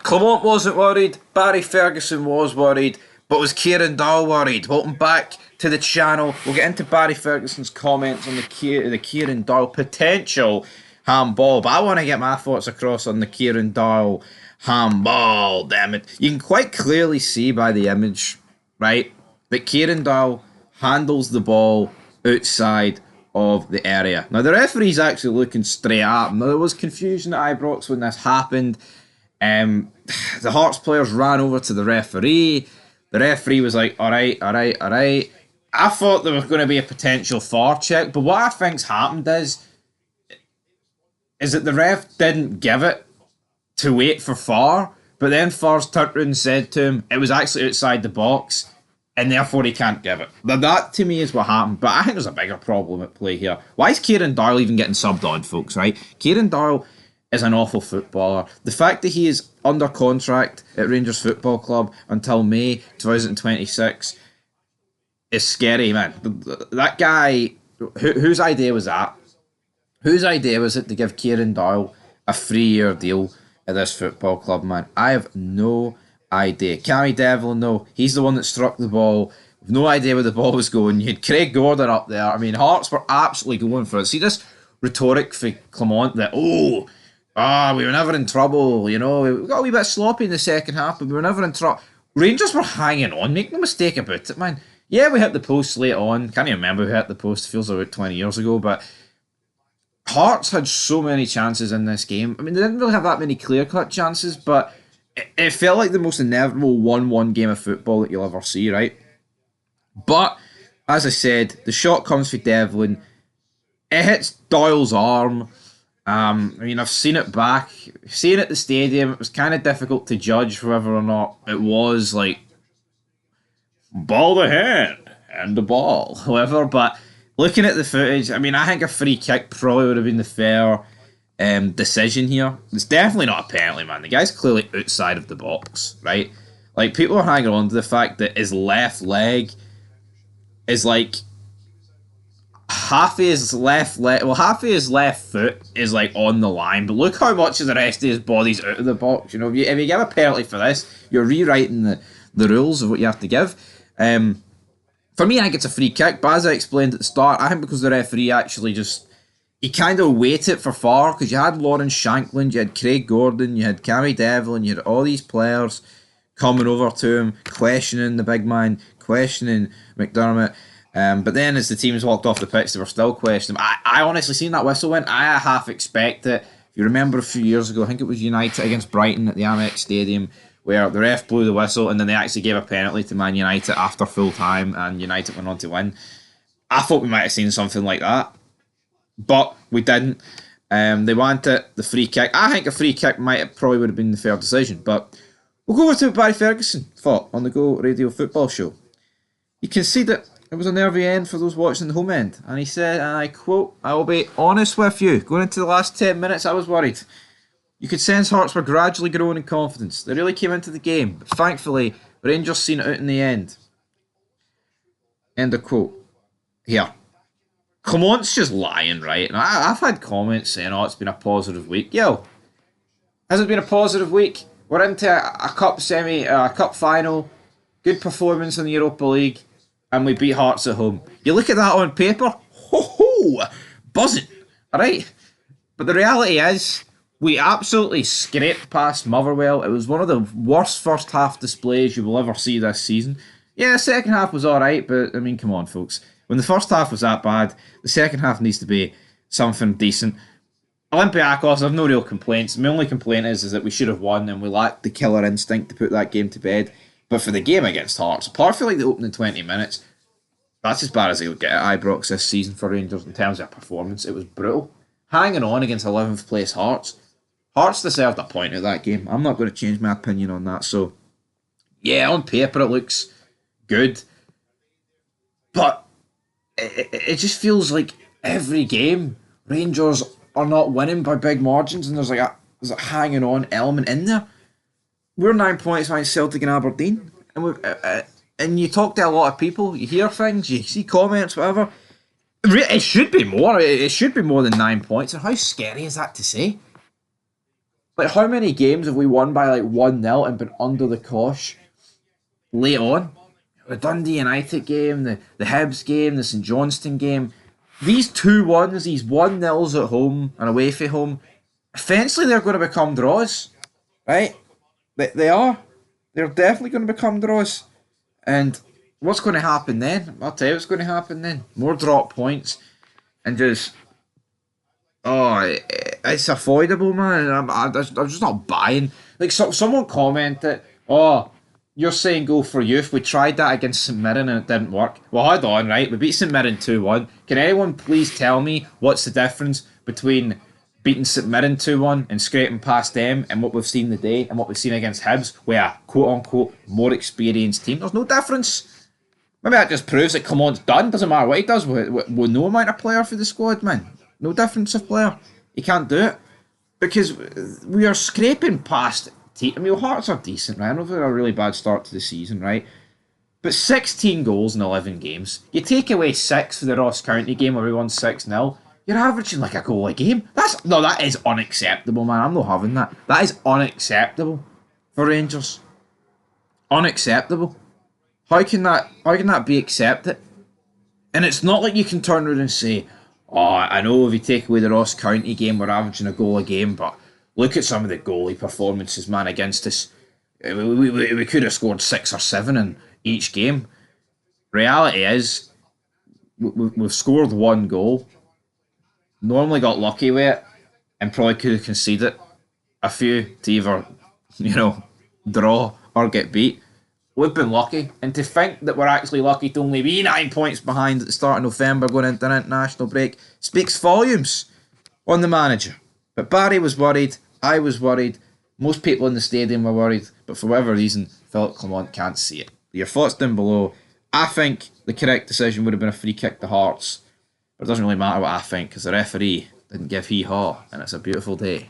Clement wasn't worried, Barry Ferguson was worried, but was Kieran Dowell worried? Welcome back to the channel. We'll get into Barry Ferguson's comments on the Kieran Dowell potential handball, but I want to get my thoughts across on the Kieran Dowell handball. Damn it. You can quite clearly see by the image, right, that Kieran Dowell handles the ball outside of the area. Now, the referee's actually looking straight at him. Now, there was confusion at Ibrox when this happened. The Hearts players ran over to the referee. The referee was like, all right. I thought there was going to be a potential VAR check, but what I think's happened is that the ref didn't give it to wait for VAR, but then VAR's turned around and said to him it was actually outside the box, and therefore he can't give it. Now that to me is what happened, but I think there's a bigger problem at play here. Why is Kieran Dowell even getting subbed on, folks, right? Kieran Dowell is an awful footballer. The fact that he is under contract at Rangers Football Club until May 2026 is scary, man. That guy, whose idea was that? Whose idea was it to give Kieran Dowell a 3-year deal at this football club, man? I have no idea. Cammy Devlin, no. He's the one that struck the ball. No idea where the ball was going. You had Craig Gordon up there. I mean, Hearts were absolutely going for it. See this rhetoric for Clement that, we were never in trouble, you know. We got a wee bit sloppy in the second half, but we were never in trouble. Rangers were hanging on. Make no mistake about it, man. Yeah, we hit the post late on. Can't even remember who hit the post. It feels about 20 years ago, but Hearts had so many chances in this game. I mean, they didn't really have that many clear-cut chances, but it felt like the most inevitable 1-1 game of football that you'll ever see, right? But, as I said, the shot comes for Devlin. It hits Doyle's arm. I mean, I've seen it back. Seeing it at the stadium, it was kind of difficult to judge whether or not it was, like, ball to hand and the ball, however, but looking at the footage, I mean, I think a free kick probably would have been the fair decision here. It's definitely not a penalty, man. The guy's clearly outside of the box, right? Like, people are hanging on to the fact that his left leg is like half of his left foot is like on the line, but look how much of the rest of his body's out of the box. You know, if you give a penalty for this, you're rewriting the rules of what you have to give. For me, I think it's a free kick, but as I explained at the start, I think because the referee actually he kind of waited for VAR, because you had Lawrence Shankland, you had Craig Gordon, you had Cammy Devlin, you had all these players coming over to him, questioning the big man, questioning McDermott. But then as the teams walked off the pitch, they were still questioning him. I honestly, seen that whistle went, I half expect it. If you remember a few years ago, I think it was United against Brighton at the Amex Stadium, where the ref blew the whistle and then they actually gave a penalty to Man United after full time and United went on to win. I thought we might have seen something like that, but we didn't. They wanted the free kick. I think a free kick probably would have been the fair decision, but we'll go over to what Barry Ferguson thought on the Go Radio Football Show. You can see that it was a nervy end for those watching the home end, and he said, and I quote, "I will be honest with you, going into the last 10 minutes I was worried. You could sense Hearts were gradually growing in confidence. They really came into the game, but thankfully, Rangers seen it out in the end." End of quote. Here. Clement's just lying, right? And I've had comments saying, it's been a positive week. Yo, has it been a positive week? We're into a cup final, good performance in the Europa League, and we beat Hearts at home. You look at that on paper, buzzing, alright? But the reality is, we absolutely scraped past Motherwell. It was one of the worst first half displays you will ever see this season. Yeah, the second half was alright, but I mean, come on, folks. When the first half was that bad, the second half needs to be something decent. Olympiacos, I've no real complaints. My only complaint is that we should have won and we lacked the killer instinct to put that game to bed. But for the game against Hearts, apart from like the opening 20 minutes, that's as bad as they would get at Ibrox this season for Rangers in terms of performance. It was brutal. Hanging on against 11th place Hearts. Hearts deserved a point at that game. I'm not going to change my opinion on that. So, yeah, on paper it looks good. But it just feels like every game Rangers are not winning by big margins, and there's a hanging on element in there. We're 9 points behind Celtic and Aberdeen, and you talk to a lot of people, you hear things, you see comments, whatever. It should be more. It should be more than 9 points. And how scary is that to say? Like, how many games have we won by like 1-0 and been under the cosh late on? The Dundee United game, the Hibs game, the St Johnstone game. These 2-1s, these 1-0s at home and away from home, eventually they're going to become draws, right? They are. They're definitely going to become draws. And what's going to happen then? I'll tell you what's going to happen then. More drop points and just it's avoidable, man. I'm just not buying. Like, someone commented, "Oh, you're saying go for youth. We tried that against St Mirren and it didn't work." Well, hold on, right? We beat St Mirren 2-1. Can anyone please tell me what's the difference between beating St Mirren 2-1 and scraping past them and what we've seen today and what we've seen against Hibs, with a quote unquote more experienced team? There's no difference. Maybe that just proves that Clement's done. Doesn't matter what he does with no amount of player for the squad, man. No difference of player. He can't do it. Because we are scraping past I mean, Hearts are decent, right? I know they're a really bad start to the season, right? But 16 goals in 11 games. You take away 6 for the Ross County game where we won 6-0. You're averaging like a goal a game. That is unacceptable, man. I'm not having that. That is unacceptable for Rangers. Unacceptable. How can that be accepted? And it's not like you can turn around and say, "Oh, I know if you take away the Ross County game, we're averaging a goal a game, but look at some of the goalie performances, man, against us. We could have scored 6 or 7 in each game." Reality is, we've scored 1 goal, normally got lucky with it, and probably could have conceded a few to either, draw or get beat. We've been lucky, and to think that we're actually lucky to only be 9 points behind at the start of November going into an international break speaks volumes on the manager. But Barry was worried, I was worried, most people in the stadium were worried, but for whatever reason, Philip Clement can't see it. Your thoughts down below. I think the correct decision would have been a free kick to Hearts, but it doesn't really matter what I think, because the referee didn't give hee-haw, and it's a beautiful day.